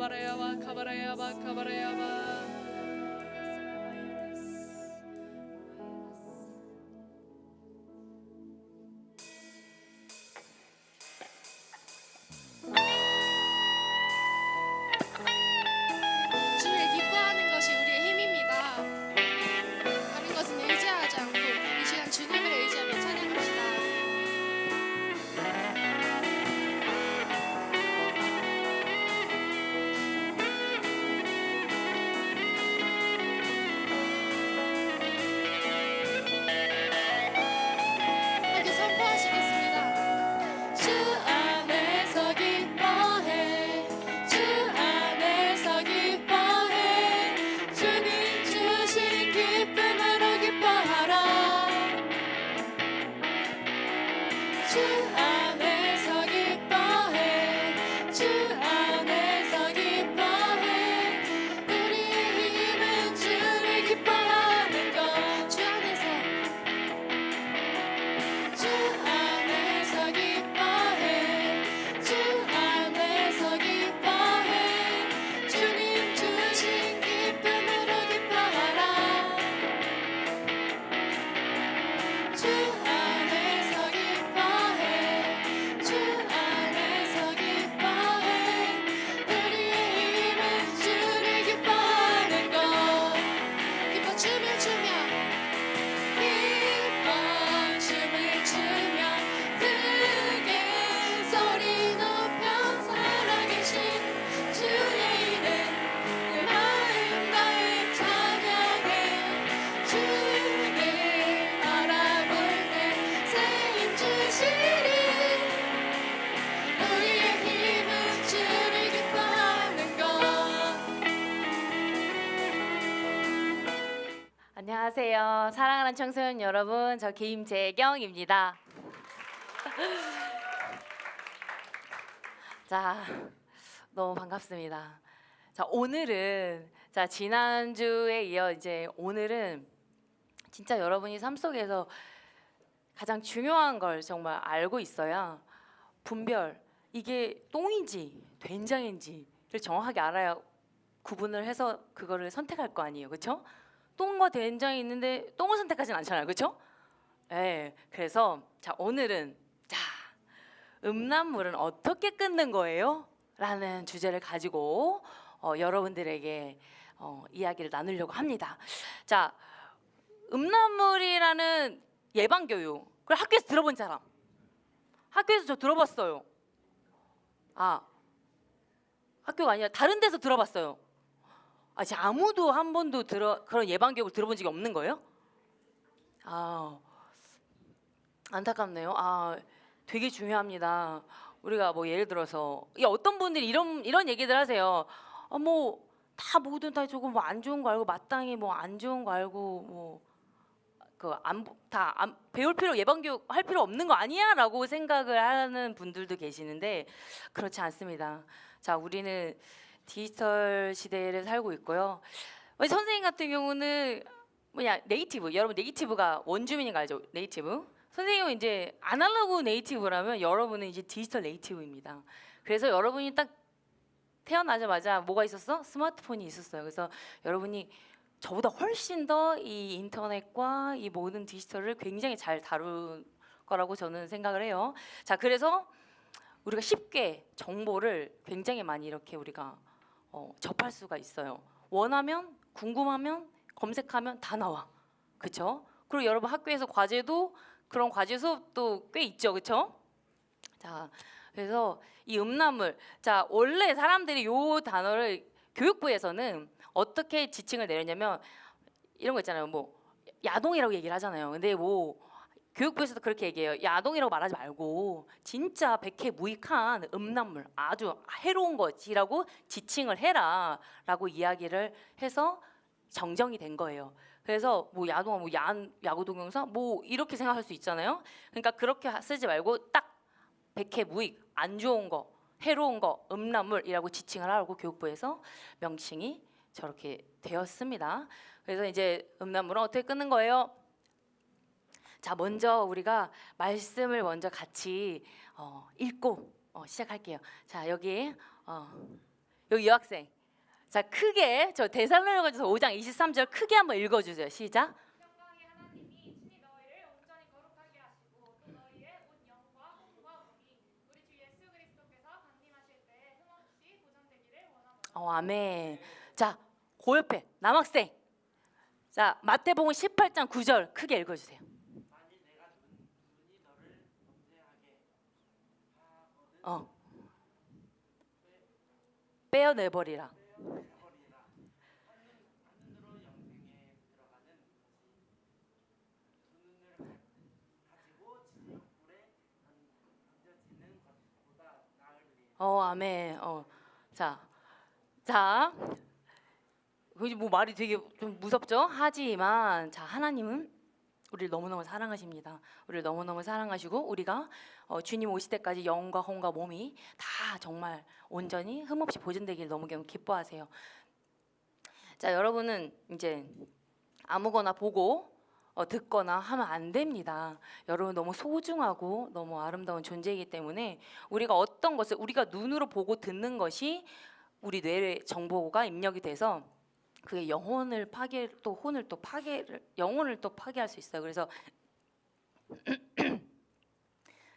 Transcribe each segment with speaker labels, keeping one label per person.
Speaker 1: 카바라야바 카바라야바 카바라야바.
Speaker 2: 주를 기뻐하는 것이 우리의 힘입니다. 다른 것은 의지하지 않고 이 시간 주님을 의지하며 찬양합시다. 함께 선포하시겠습니다. 주 안에서 기뻐해, 주 안에서 기뻐해, 주님 주신 기쁨으로 기뻐하라. 주 안에서 기뻐해, 주 안에서 기뻐해, 우리의 힘은 주를 기뻐하는 것. 주 안에서 기뻐해, 주 안에서 기뻐해, 주님 주신 기쁨으로 기뻐하라. 주 안에서 기뻐해, 주 안에서 기뻐해, 우리의 힘은 주를 기뻐하는 것. 기뻐 춤을 추며 기뻐 춤을 추며 크게 소리 높여 살아계신 주의 이름 내 마음 다해 찬양해. 주를 바라볼 때 새 힘 주시리. 우리의 힘은 주를 기뻐하는 것.
Speaker 3: 안녕하세요. 사랑하는 청소년 여러분, 저 김재경입니다. 자, 너무 반갑습니다. 자, 오늘은 지난주에 이어 이제 오늘은 진짜 여러분이 삶 속에서 가장 중요한 걸 정말 알고 있어야 분별, 이게 똥인지 된장인지를 정확하게 알아야 구분을 해서 그거를 선택할 거 아니에요, 그렇죠? 똥과 된장이 있는데 똥을 선택하진 않잖아요, 그렇죠? 네, 그래서 자 오늘은 음란물은 어떻게 끊는 거예요? 라는 주제를 가지고 여러분들에게 이야기를 나누려고 합니다. 자, 음란물이라는 예방 교육을 학교에서 들어본 사람? 학교에서 저 들어봤어요. 아, 학교가 아니라 다른 데서 들어봤어요. 지금 아무도 한 번도 그런 예방 교육을 들어본 적이 없는 거예요? 안타깝네요. 되게 중요합니다. 우리가 뭐 예를 들어서 어떤 분들이 이런 얘기들 하세요. 뭐 다 뭐든 다 조금 뭐 안 좋은 거 알고 마땅히 뭐 안 좋은 거 알고 배울 필요 예방 교육 할 필요 없는 거 아니야라고 생각을 하는 분들도 계시는데 그렇지 않습니다. 자, 우리는 디지털 시대를 살고 있고요. 선생님 같은 경우는 네이티브, 여러분 네이티브가 원주민인 거 알죠? 네이티브. 선생님은 이제 아날로그 네이티브라면 여러분은 이제 디지털 네이티브입니다. 그래서 여러분이 딱 태어나자마자 뭐가 있었어? 스마트폰이 있었어요. 그래서 여러분이 저보다 훨씬 더 이 인터넷과 이 모든 디지털을 굉장히 잘 다룰 거라고 저는 생각을 해요. 자, 그래서 우리가 쉽게 정보를 굉장히 많이 이렇게 우리가 접할 수가 있어요. 원하면, 궁금하면, 검색하면 다 나와. 그렇죠? 그리고 여러분 학교에서 과제도 그런 과제 수업도 꽤 있죠. 그렇죠? 자, 그래서 이 음란물, 자, 원래 사람들이 요 단어를 교육부에서는 어떻게 지칭을 내렸냐면 이런 거 있잖아요. 뭐 야동이라고 얘기를 하잖아요. 근데 뭐 교육부에서도 그렇게 얘기해요. 야동이라고 말하지 말고 진짜 백해무익한 음란물, 아주 해로운 것이라고 지칭을 해라라고 이야기를 해서 정정이 된 거예요. 그래서 뭐 야동, 뭐 야구 동영상, 뭐 이렇게 생각할 수 있잖아요. 그러니까 그렇게 쓰지 말고 딱 백해무익, 안 좋은 거, 해로운 거, 음란물이라고 지칭을 하라고 교육부에서 명칭이 저렇게 되었습니다. 그래서 이제 음란물은 어떻게 끊는 거예요? 자, 먼저 우리가 말씀을 먼저 같이 읽고 시작할게요. 자, 여기 여기 여학생. 자, 크게 저 데살로니가서 5장 23절 크게 한번 읽어 주세요. 시작.
Speaker 2: 영광의 하나님이 친히 너희를 온전히 거룩하게 하시고 또 너희의 온 영과 몸과 몸이 우리 주 예수 그리스도께서 강림하실 때 흠없이 보존되기를 원하노라.
Speaker 3: 아멘. 자, 그 옆에 남학생. 자, 마태복음 18장 9절 크게 읽어 주세요.
Speaker 4: 만일 내가 눈이 너를 범죄하게 하거든
Speaker 3: 빼어내버리라.
Speaker 4: 버리라. 하늘으로 영생에 들어가는 것이 두 눈을 가지고 지옥불에 던져지는 것보다 나으리니.
Speaker 3: 아멘. 자, 뭐 말이 되게 좀 무섭죠? 하지만 자, 하나님은 우리를 너무너무 사랑하십니다. 우리를 너무너무 사랑하시고 우리가 주님 오실 때까지 영과 혼과 몸이 다 정말 온전히 흠없이 보존되기를 너무 기뻐하세요. 자, 여러분은 이제 아무거나 보고 듣거나 하면 안 됩니다. 여러분 너무 소중하고 너무 아름다운 존재이기 때문에 우리가 어떤 것을 우리가 눈으로 보고 듣는 것이 우리 뇌에 정보가 입력이 돼서 그게 영혼을 파괴할 수 있어요.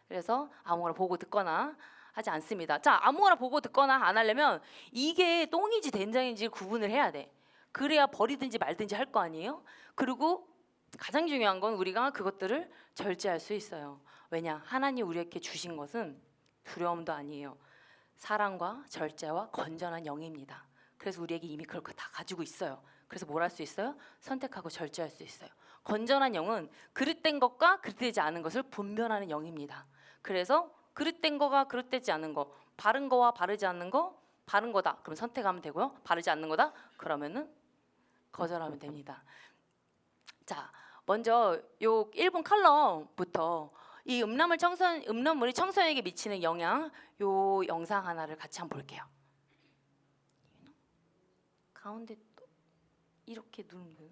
Speaker 3: 그래서 아무거나 보고 듣거나 하지 않습니다. 자, 아무거나 보고 듣거나 안 하려면 이게 똥인지 된장인지 구분을 해야 돼. 그래야 버리든지 말든지 할 거 아니에요? 그리고 가장 중요한 건 우리가 그것들을 절제할 수 있어요. 왜냐? 하나님 우리에게 주신 것은 두려움도 아니에요. 사랑과 절제와 건전한 영입니다. 그래서 우리에게 이미 그걸 다 가지고 있어요. 그래서 뭘 할 수 있어요? 선택하고 절제할 수 있어요. 건전한 영은 그릇된 것과 그릇되지 않은 것을 분별하는 영입니다. 그래서 그릇된 거가 그릇되지 않은 거, 바른 거와 바르지 않는 거, 바른 거다. 그럼 선택하면 되고요. 바르지 않는 거다. 그러면은 거절하면 됩니다. 자, 먼저 요 1분 칼럼부터 이 음란물이 청소년에게 미치는 영향, 요 영상 하나를 같이 한번 볼게요. 가운데 또 이렇게 누르면 돼요.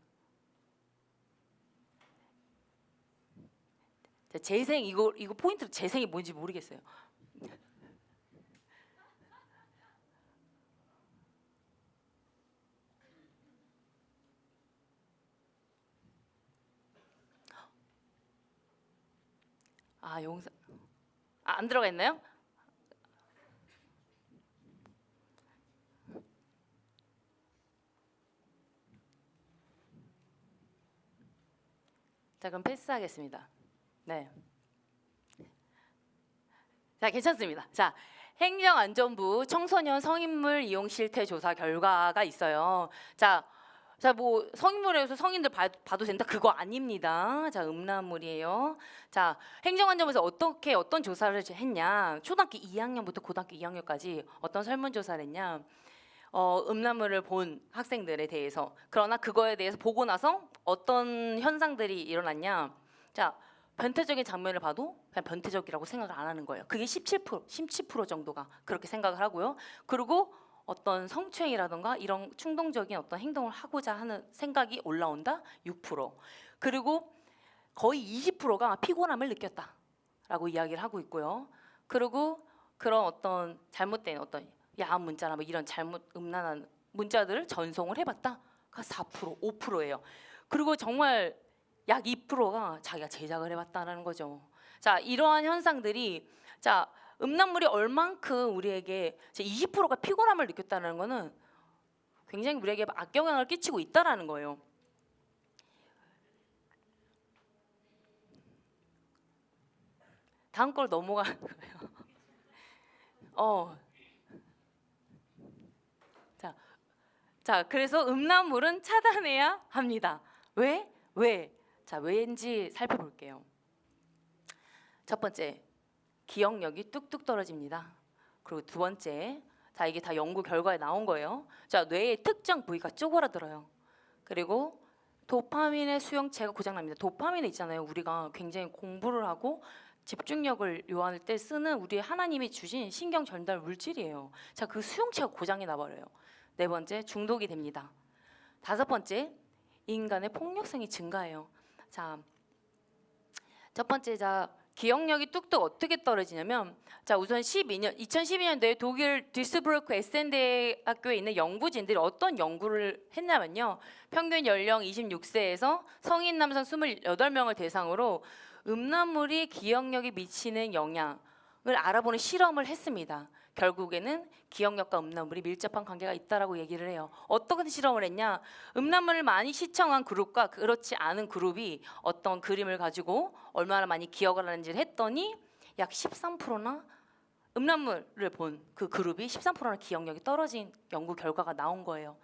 Speaker 3: 자, 재생 이거 포인트 재생이 뭔지 모르겠어요. 영상 안 들어가 있나요? 자, 그럼 패스하겠습니다. 네. 자, 괜찮습니다. 자, 행정안전부 청소년 성인물 이용 실태 조사 결과가 있어요. 자, 뭐 성인물에서 성인들 봐도 된다 그거 아닙니다. 자, 음란물이에요. 자, 행정안전부에서 어떤 조사를 했냐? 초등학교 2학년부터 고등학교 2학년까지 어떤 설문조사를 했냐? 음란물을 본 학생들에 대해서. 그러나 그거에 대해서 보고 나서 어떤 현상들이 일어났냐? 자, 변태적인 장면을 봐도 그냥 변태적이라고 생각을 안 하는 거예요. 그게 17% 정도가 그렇게 생각을 하고요. 그리고 어떤 성추행이라던가 이런 충동적인 어떤 행동을 하고자 하는 생각이 올라온다. 6%. 그리고 거의 20%가 피곤함을 느꼈다라고 이야기를 하고 있고요. 그리고 그런 어떤 잘못된 어떤 야한 문자나 뭐 이런 음란한 문자들을 전송을 해봤다가 4%, 5%예요. 그리고 정말 약 2%가 자기가 제작을 해봤다는 거죠. 자, 이러한 현상들이 자, 음란물이 얼만큼 우리에게 20%가 피곤함을 느꼈다는 거는 굉장히 우리에게 악영향을 끼치고 있다라는 거예요. 다음 걸 넘어가는 거예요. 자, 그래서 음란물은 차단해야 합니다. 왜? 자, 왜인지 살펴볼게요. 첫 번째, 기억력이 뚝뚝 떨어집니다. 그리고 두 번째, 자, 이게 다 연구 결과에 나온 거예요. 자, 뇌의 특정 부위가 쪼그라들어요. 그리고 도파민의 수용체가 고장납니다. 도파민이 있잖아요. 우리가 굉장히 공부를 하고 집중력을 요할 때 쓰는 우리 하나님이 주신 신경 전달 물질이에요. 자, 그 수용체가 고장이 나버려요. 네 번째, 중독이 됩니다. 다섯 번째, 인간의 폭력성이 증가해요. 자, 첫 번째, 기억력이 뚝뚝 어떻게 떨어지냐면, 자 우선 2012년도에 독일 듀스부르크 에센 대학교에 있는 연구진들이 어떤 연구를 했냐면요, 평균 연령 26세에서 성인 남성 28명을 대상으로 음란물이 기억력에 미치는 영향을 알아보는 실험을 했습니다. 결국에는 기억력과 음란물이 밀접한 관계가 있다라고 얘기를 해요. 어떤 실험을 했냐? 음란물을 많이 시청한 그룹과 그렇지 않은 그룹이 어떤 그림을 가지고 얼마나 많이 기억을 하는지를 했더니 약 13%나 음란물을 본 그 그룹이 13%나 기억력이 떨어진 연구 결과가 나온 거예요.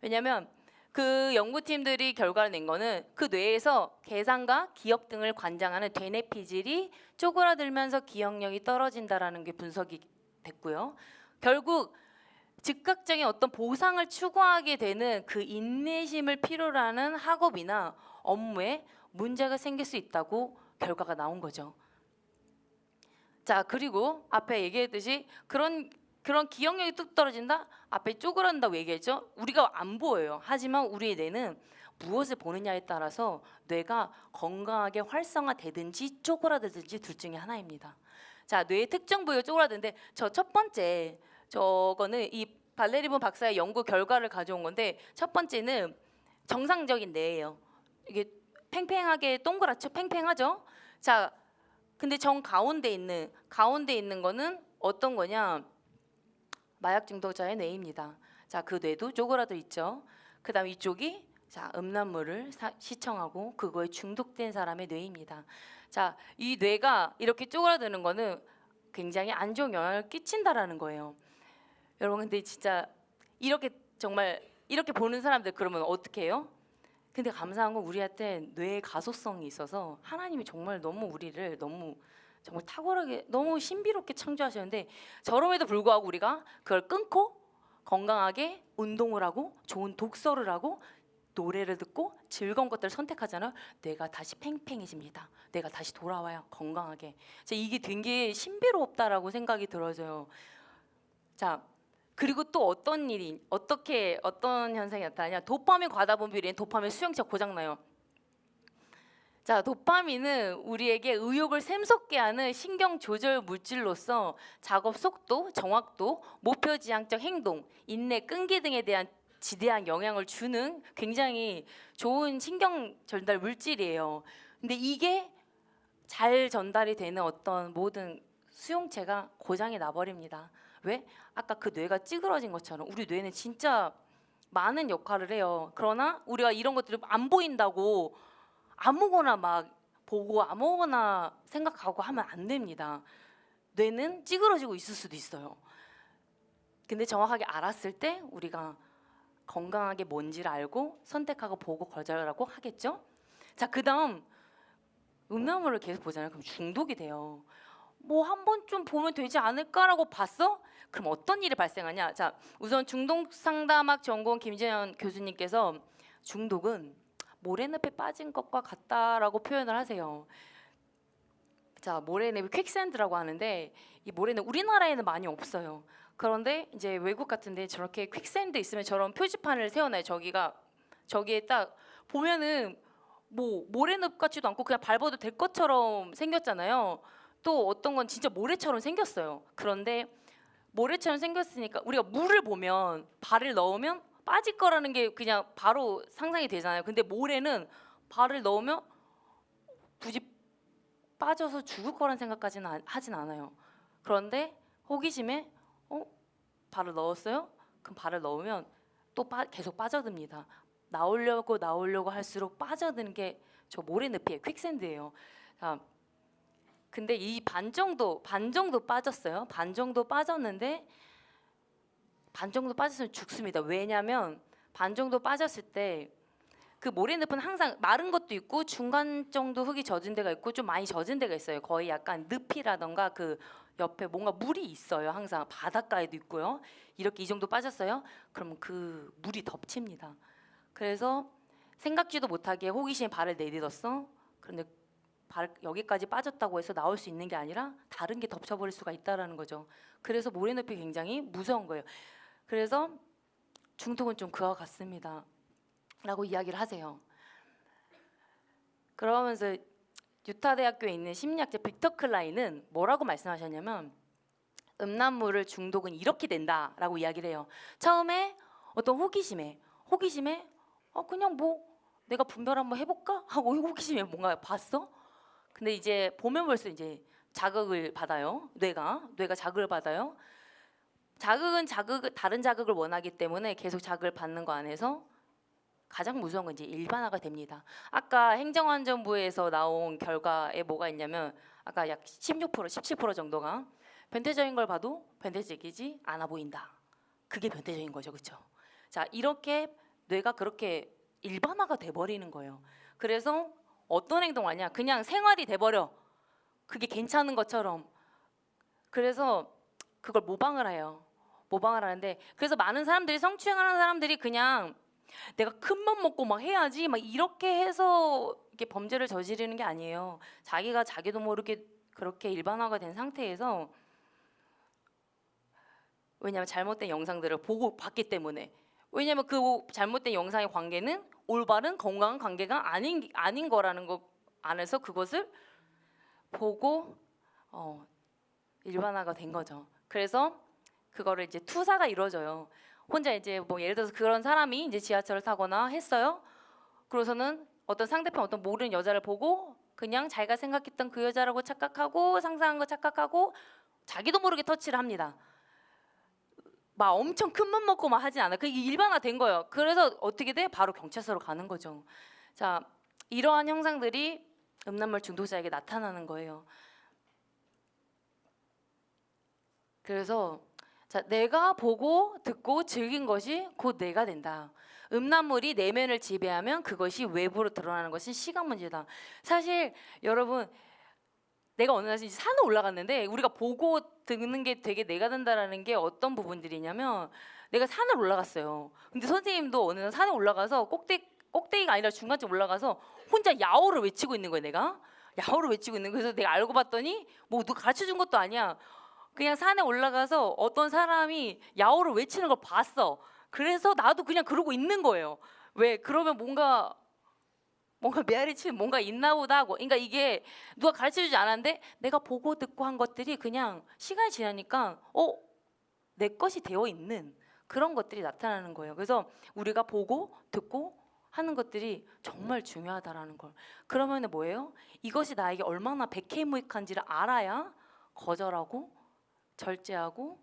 Speaker 3: 왜냐하면 그 연구팀들이 결과를 낸 거는 그 뇌에서 계산과 기억 등을 관장하는 대뇌피질이 쪼그라들면서 기억력이 떨어진다라는 게 분석이 됐고요. 결국 즉각적인 어떤 보상을 추구하게 되는 그 인내심을 필요로 하는 학업이나 업무에 문제가 생길 수 있다고 결과가 나온 거죠. 자, 그리고 앞에 얘기했듯이 그런 기억력이 뚝 떨어진다? 앞에 쪼그란다고 얘기했죠. 우리가 안 보여요. 하지만 우리의 뇌는 무엇을 보느냐에 따라서 뇌가 건강하게 활성화되든지 쪼그라들든지 둘 중에 하나입니다. 자, 뇌의 특정 부위가 쪼그라드는데 저 첫 번째 저거는 이 발레리본 박사의 연구 결과를 가져온 건데, 첫 번째는 정상적인 뇌예요. 이게 팽팽하게 동그랗죠? 팽팽하죠? 자, 근데 정 가운데 있는 거는 어떤 거냐? 마약 중독자의 뇌입니다. 자, 그 뇌도 쪼그라들 있죠. 그다음 이쪽이 자, 음란물을 시청하고 그거에 중독된 사람의 뇌입니다. 자, 이 뇌가 이렇게 쪼그라드는 거는 굉장히 안 좋은 영향을 끼친다라는 거예요. 여러분, 근데 진짜 이렇게 정말 이렇게 보는 사람들 그러면 어떻게 해요? 근데 감사한 건 우리한테 뇌의 가소성이 있어서 하나님이 정말 너무 우리를 너무 정말 탁월하게 너무 신비롭게 창조하셨는데, 저럼에도 불구하고 우리가 그걸 끊고 건강하게 운동을 하고 좋은 독서를 하고 노래를 듣고 즐거운 것들을 선택하잖아요. 뇌가 다시 팽팽해집니다. 뇌가 다시 돌아와요. 건강하게. 이게 되게 신비롭다라고 생각이 들어져요. 자, 그리고 또 어떤 현상이 나타나냐? 도파민 과다 분비로 인해 도파민 수용체가 고장나요. 자, 도파민은 우리에게 의욕을 샘솟게 하는 신경 조절 물질로서 작업 속도, 정확도, 목표 지향적 행동, 인내, 끈기 등에 대한 지대한 영향을 주는 굉장히 좋은 신경 전달 물질이에요. 근데 이게 잘 전달이 되는 어떤 모든 수용체가 고장이 나버립니다. 왜? 아까 그 뇌가 찌그러진 것처럼 우리 뇌는 진짜 많은 역할을 해요. 그러나 우리가 이런 것들이 안 보인다고 아무거나 막 보고 아무거나 생각하고 하면 안 됩니다. 뇌는 찌그러지고 있을 수도 있어요. 근데 정확하게 알았을 때 우리가 건강하게 뭔지를 알고 선택하고 보고 거절하고 하겠죠. 자, 그다음 음란물을 계속 보잖아요. 그럼 중독이 돼요. 뭐 한 번쯤 보면 되지 않을까라고 봤어? 그럼 어떤 일이 발생하냐? 자, 우선 중독 상담학 전공 김재현 교수님께서 중독은 모래늪에 빠진 것과 같다라고 표현을 하세요. 자, 모래늪이 퀵샌드라고 하는데 이 모래는 우리나라에는 많이 없어요. 그런데 이제 외국 같은데 저렇게 퀵샌드 있으면 저런 표지판을 세워놔요. 저기에 딱 보면은 뭐 모래늪 같지도 않고 그냥 밟아도 될 것처럼 생겼잖아요. 또 어떤 건 진짜 모래처럼 생겼어요. 그런데 모래처럼 생겼으니까 우리가 물을 보면 발을 넣으면 빠질 거라는 게 그냥 바로 상상이 되잖아요. 근데 모래는 발을 넣으면 굳이 빠져서 죽을 거란 생각까지는 하진 않아요. 그런데 호기심에 발을 넣었어요? 그럼 발을 넣으면 또 계속 빠져듭니다. 나오려고 할수록 빠져드는 게 저 모래늪이에요. 퀵샌드예요. 자, 근데 이 반 정도 빠졌어요. 반 정도 빠졌는데 반 정도 빠졌으면 죽습니다. 왜냐하면 반 정도 빠졌을 때 그 모래늪은 항상 마른 것도 있고 중간 정도 흙이 젖은 데가 있고 좀 많이 젖은 데가 있어요. 거의 약간 늪이라던가 그 옆에 뭔가 물이 있어요. 항상 바닷가에도 있고요. 이렇게 이 정도 빠졌어요. 그러면 그 물이 덮칩니다. 그래서 생각지도 못하게 호기심에 발을 내딛었어. 그런데 여기까지 빠졌다고 해서 나올 수 있는 게 아니라 다른 게 덮쳐버릴 수가 있다라는 거죠. 그래서 모래늪이 굉장히 무서운 거예요. 그래서 중독은 좀 그와 같습니다 라고 이야기를 하세요. 그러면서 유타 대학교에 있는 심리학자 빅터 클라인은 뭐라고 말씀하셨냐면 음란물을 중독은 이렇게 된다라고 이야기를 해요. 처음에 어떤 호기심에 그냥 뭐 내가 분별 한번 해볼까 하고 호기심에 뭔가 봤어. 근데 이제 보면 볼수록 이제 자극을 받아요. 뇌가 자극을 받아요. 자극은 다른 자극을 원하기 때문에 계속 자극을 받는 거 안에서 가장 무서운 건 이제 일반화가 됩니다. 아까 행정안전부에서 나온 결과에 뭐가 있냐면 아까 약 16%, 17% 정도가 변태적인 걸 봐도 변태적이지 않아 보인다. 그게 변태적인 거죠, 그렇죠? 자, 이렇게 뇌가 그렇게 일반화가 돼버리는 거예요. 그래서 어떤 행동을 하냐? 그냥 생활이 돼버려. 그게 괜찮은 것처럼. 그래서 그걸 모방을 해요. 모방을 하는데 그래서 많은 사람들이 성추행하는 사람들이 그냥 내가 큰 맘 먹고 막 해야지 막 이렇게 해서 이렇게 범죄를 저지르는 게 아니에요. 자기가 자기도 모르게 그렇게 일반화가 된 상태에서 왜냐하면 잘못된 영상들을 보고 봤기 때문에 왜냐하면 그 잘못된 영상의 관계는 올바른 건강한 관계가 아닌 거라는 거 안에서 그것을 보고 일반화가 된 거죠. 그래서 그거를 이제 투사가 이루어져요. 혼자 이제 뭐 예를 들어서 그런 사람이 이제 지하철을 타거나 했어요. 그러고서는 어떤 상대편 어떤 모르는 여자를 보고 그냥 자기가 생각했던 그 여자라고 착각하고 상상한 거 착각하고 자기도 모르게 터치를 합니다. 막 엄청 큰 맘 먹고 막 하진 않아. 그게 일반화된 거예요. 그래서 어떻게 돼? 바로 경찰서로 가는 거죠. 자, 이러한 형상들이 음란물 중독자에게 나타나는 거예요. 그래서 자, 내가 보고 듣고 즐긴 것이 곧 내가 된다. 음란물이 내면을 지배하면 그것이 외부로 드러나는 것은 시간 문제다. 사실 여러분 내가 어느 날 산에 올라갔는데 우리가 보고 듣는 게 되게 내가 된다라는 게 어떤 부분들이냐면 내가 산을 올라갔어요. 근데 선생님도 어느 날 산에 올라가서 꼭대기가 아니라 중간쯤 올라가서 혼자 야호를 외치고 있는 거예요. 내가 야호를 외치고 있는 거예요. 그래서 내가 알고 봤더니 뭐 누가 가르쳐 준 것도 아니야. 그냥 산에 올라가서 어떤 사람이 야호를 외치는 걸 봤어. 그래서 나도 그냥 그러고 있는 거예요. 왜? 그러면 뭔가 메아리 치는 뭔가 있나 보다 하고. 그러니까 이게 누가 가르쳐주지 않았는데 내가 보고 듣고 한 것들이 그냥 시간이 지나니까 내 것이 되어 있는 그런 것들이 나타나는 거예요. 그래서 우리가 보고 듣고 하는 것들이 정말 중요하다라는 걸. 그러면은 뭐예요? 이것이 나에게 얼마나 백해무익한지를 알아야 거절하고 절제하고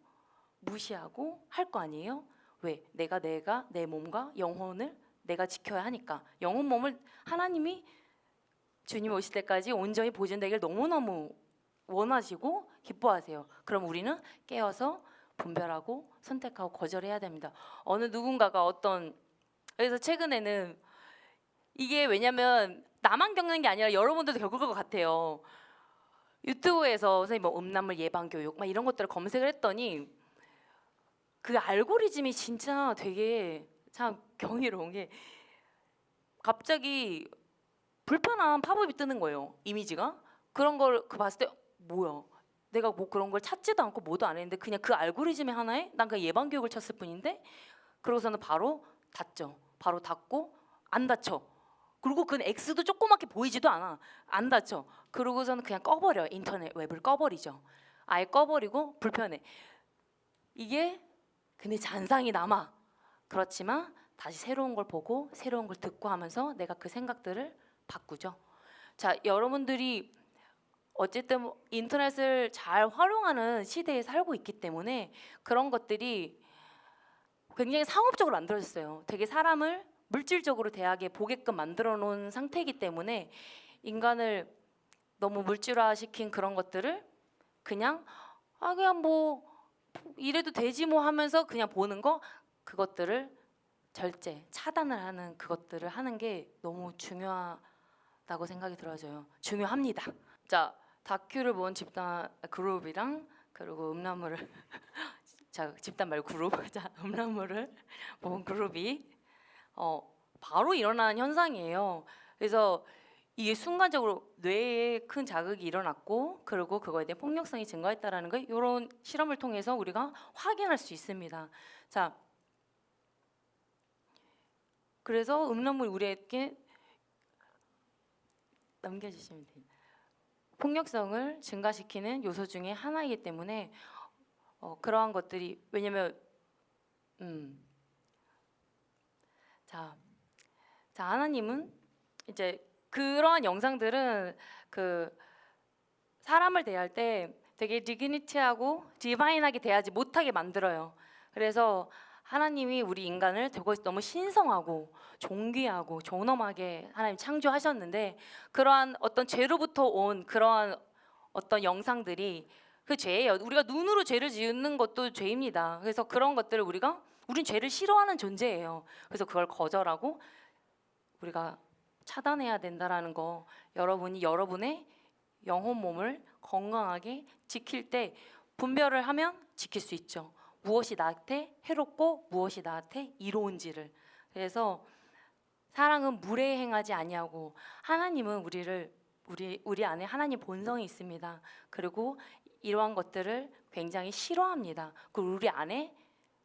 Speaker 3: 무시하고 할 거 아니에요? 왜? 내가 내 몸과 영혼을 내가 지켜야 하니까. 영혼 몸을 하나님이 주님 오실 때까지 온전히 보존되길 너무너무 원하시고 기뻐하세요. 그럼 우리는 깨어서 분별하고 선택하고 거절해야 됩니다. 어느 누군가가 그래서 최근에는 이게 왜냐면 나만 겪는 게 아니라 여러분들도 겪을 것 같아요. 유튜브에서 선생님 뭐 음란물 예방 교육 막 이런 것들을 검색을 했더니 그 알고리즘이 진짜 되게 참 경이로운 게 갑자기 불편한 팝업이 뜨는 거예요. 이미지가 그런 걸 봤을 때 뭐야? 내가 뭐 그런 걸 찾지도 않고 뭐도 안 했는데 그냥 그 알고리즘의 하나에 난 그 예방 교육을 쳤을 뿐인데 그러고서는 바로 닫죠. 바로 닫고 안 닫혀. 그리고 그 X도 조그맣게 보이지도 않아. 안 닫혀. 그러고서는 그냥 꺼버려. 인터넷 웹을 꺼버리죠. 아예 꺼버리고 불편해. 이게 근데 잔상이 남아. 그렇지만 다시 새로운 걸 보고 새로운 걸 듣고 하면서 내가 그 생각들을 바꾸죠. 자, 여러분들이 어쨌든 인터넷을 잘 활용하는 시대에 살고 있기 때문에 그런 것들이 굉장히 상업적으로 만들어졌어요. 되게 사람을 물질적으로 대하게 보게끔 만들어 놓은 상태이기 때문에 인간을 너무 물질화시킨 그런 것들을 그냥 그냥 뭐 이래도 되지 뭐 하면서 그냥 보는 거 그것들을 절제, 차단을 하는 그것들을 하는 게 너무 중요하다고 생각이 들어져요. 중요합니다. 자, 다큐를 본 집단 그룹이랑 그리고 음란물을 자, 집단 말고 그룹. 자, 음란물을 본 그룹이 바로 일어나는 현상이에요. 그래서 이게 순간적으로 뇌에 큰 자극이 일어났고 그리고 그거에 대한 폭력성이 증가했다라는 거 이런 실험을 통해서 우리가 확인할 수 있습니다. 자, 그래서 음란물 우리에게 넘겨주시면 돼요. 폭력성을 증가시키는 요소 중에 하나이기 때문에 그러한 것들이 왜냐면 자 하나님은 이제 그러한 영상들은 그 사람을 대할 때 되게 디그니티하고 디바인하게 대하지 못하게 만들어요. 그래서 하나님이 우리 인간을 되게 너무 신성하고 존귀하고 존엄하게 하나님 창조하셨는데 그러한 어떤 죄로부터 온 그러한 어떤 영상들이 그 죄예요. 우리가 눈으로 죄를 지는 것도 죄입니다. 그래서 그런 것들을 우린 죄를 싫어하는 존재예요. 그래서 그걸 거절하고 우리가 차단해야 된다라는 거 여러분이 여러분의 영혼 몸을 건강하게 지킬 때 분별을 하면 지킬 수 있죠. 무엇이 나한테 해롭고 무엇이 나한테 이로운지를. 그래서 사랑은 물에 행하지 아니하고 하나님은 우리 안에 하나님 본성이 있습니다. 그리고 이러한 것들을 굉장히 싫어합니다. 그리고 우리 안에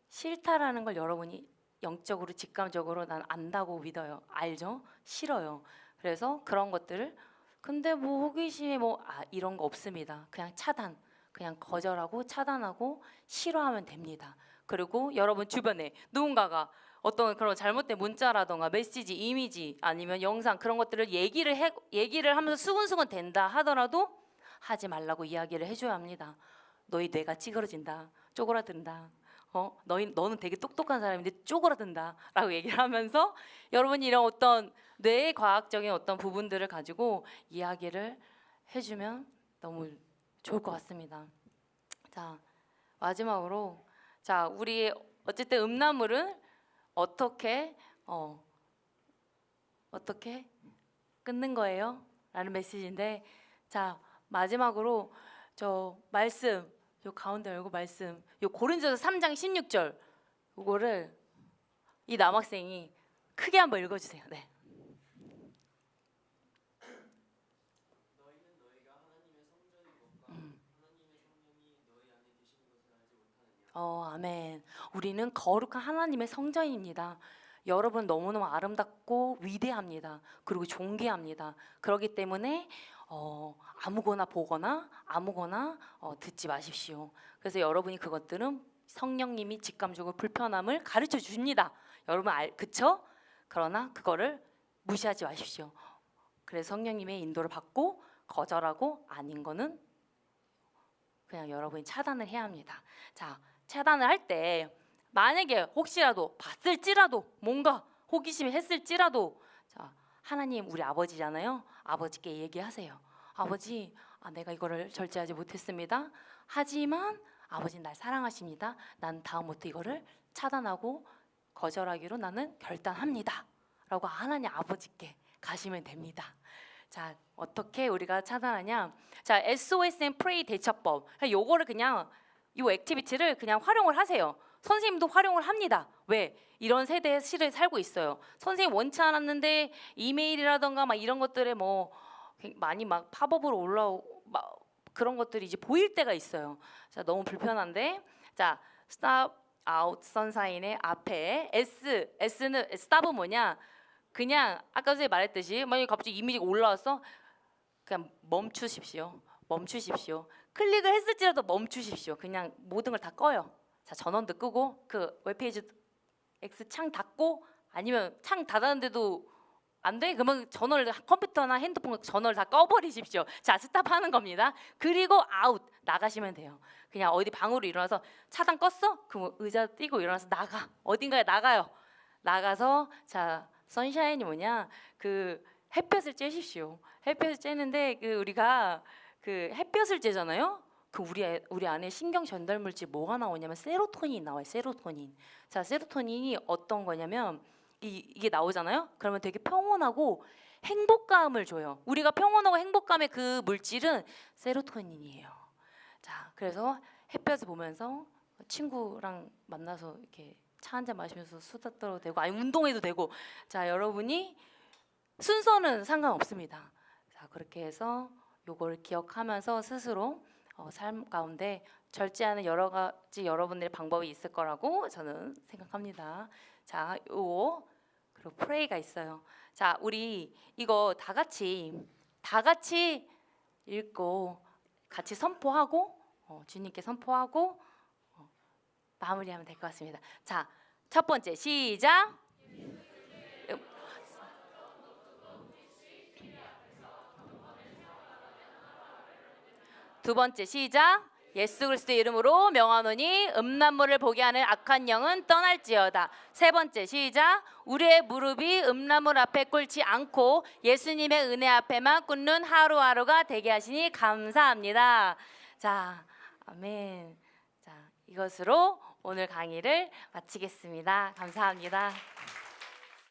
Speaker 3: 싫다라는 걸 여러분이 영적으로 직감적으로 난 안다고 믿어요. 알죠? 싫어요. 그래서 그런 것들을 근데 뭐 호기심에 이런 거 없습니다. 그냥 차단, 그냥 거절하고 차단하고 싫어하면 됩니다. 그리고 여러분 주변에 누군가가 어떤 그런 잘못된 문자라던가 메시지, 이미지 아니면 영상 그런 것들을 얘기를 하면서 수근수근 된다 하더라도 하지 말라고 이야기를 해줘야 합니다. 너희 뇌가 찌그러진다, 쪼그라든다. 너는 되게 똑똑한 사람인데 쪼그라든다라고 얘기를 하면서 여러분이 이런 어떤 뇌의 과학적인 어떤 부분들을 가지고 이야기를 해주면 너무 좋을 것 같습니다. 자 마지막으로 우리 어쨌든 음란물은 어떻게 끊는 거예요? 라는 메시지인데 마지막으로 저 말씀 요 가운데 열고 말씀 요 고린도서 3장 16절 요거를 이 남학생이 크게 한번 읽어주세요. 네.
Speaker 5: 너희는 너희가 하나님의 성전인 것과 하나님의 성령이 너희 안에 계시는 것을 알지 못하느냐?
Speaker 3: 아멘. 우리는 거룩한 하나님의 성전입니다. 여러분 너무너무 아름답고 위대합니다. 그리고 존귀합니다. 그렇기 때문에 아무거나 보거나 아무거나 듣지 마십시오. 그래서 여러분이 그것들은 성령님이 직감적으로 불편함을 가르쳐 주십니다. 여러분 그쵸? 그러나 그거를 무시하지 마십시오. 그래서 성령님의 인도를 받고 거절하고 아닌 거는 그냥 여러분이 차단을 해야 합니다. 차단을 할 때 만약에 혹시라도 봤을지라도 뭔가 호기심이 했을지라도 하나님 우리 아버지잖아요. 아버지께 얘기하세요. 아버지 내가 이거를 절제하지 못했습니다. 하지만 아버지는 날 사랑하십니다. 난 다음부터 이거를 차단하고 거절하기로 나는 결단합니다. 라고 하나님 아버지께 가시면 됩니다. 어떻게 우리가 차단하냐? SOSM 프레이 대처법. 요거를 그냥 이 액티비티를 그냥 활용을 하세요. 선생님도 활용을 합니다. 왜? 이런 세대에 실을 살고 있어요. 선생님 원치 않았는데 이메일이라던가 이런 것들에 많이 팝업으로 올라오고 그런 것들이 이제 보일 때가 있어요. 너무 불편한데 stop out 선사인의 앞에 S는 stop은 뭐냐? 그냥 아까 전에 말했듯이 만약에 갑자기 이미지가 올라왔어 그냥 멈추십시오. 클릭을 했을지라도 멈추십시오. 그냥 모든 걸 다 꺼요. 전원도 끄고 그 웹페이지 X 창 닫고 아니면 창 닫았는데도 안 돼? 그러면 컴퓨터나 핸드폰 전원을 다 꺼버리십시오. 스탑하는 겁니다. 그리고 아웃 나가시면 돼요. 그냥 어디 방으로 일어나서 차단 껐어? 그럼 의자 띄고 일어나서 어딘가에 나가요. 나가서 선샤인이 뭐냐? 그 햇볕을 쬐십시오. 햇볕을 쬐는데 우리가 그 햇볕을 쬐잖아요. 우리 안에 신경 전달 물질 뭐가 나오냐면 세로토닌이 나와요. 세로토닌. 세로토닌이 어떤 거냐면 이게 나오잖아요. 그러면 되게 평온하고 행복감을 줘요. 우리가 평온하고 행복감의 그 물질은 세로토닌이에요. 그래서 햇볕을 보면서 친구랑 만나서 이렇게 차 한잔 마시면서 수다 떨어도 되고 아니 운동해도 되고 여러분이 순서는 상관없습니다. 그렇게 해서 요걸 기억하면서 스스로 삶 가운데 절제하는 여러 가지 여러분들의 방법이 있을 거라고 저는 생각합니다. 요거 그리고 프레이가 있어요. 우리 이거 다 같이 읽고 같이 선포하고 주님께 선포하고 마무리하면 될 것 같습니다. 자, 첫 번째 시작. 두 번째 시작. 예수 그리스도의 이름으로 명하노니 음란물을 보게 하는 악한 영은 떠날지어다. 세 번째 시작. 우리의 무릎이 음란물 앞에 꿇지 않고 예수님의 은혜 앞에만 꿇는 하루하루가 되게 하시니 감사합니다. 자, 아멘. 자, 이것으로 오늘 강의를 마치겠습니다. 감사합니다.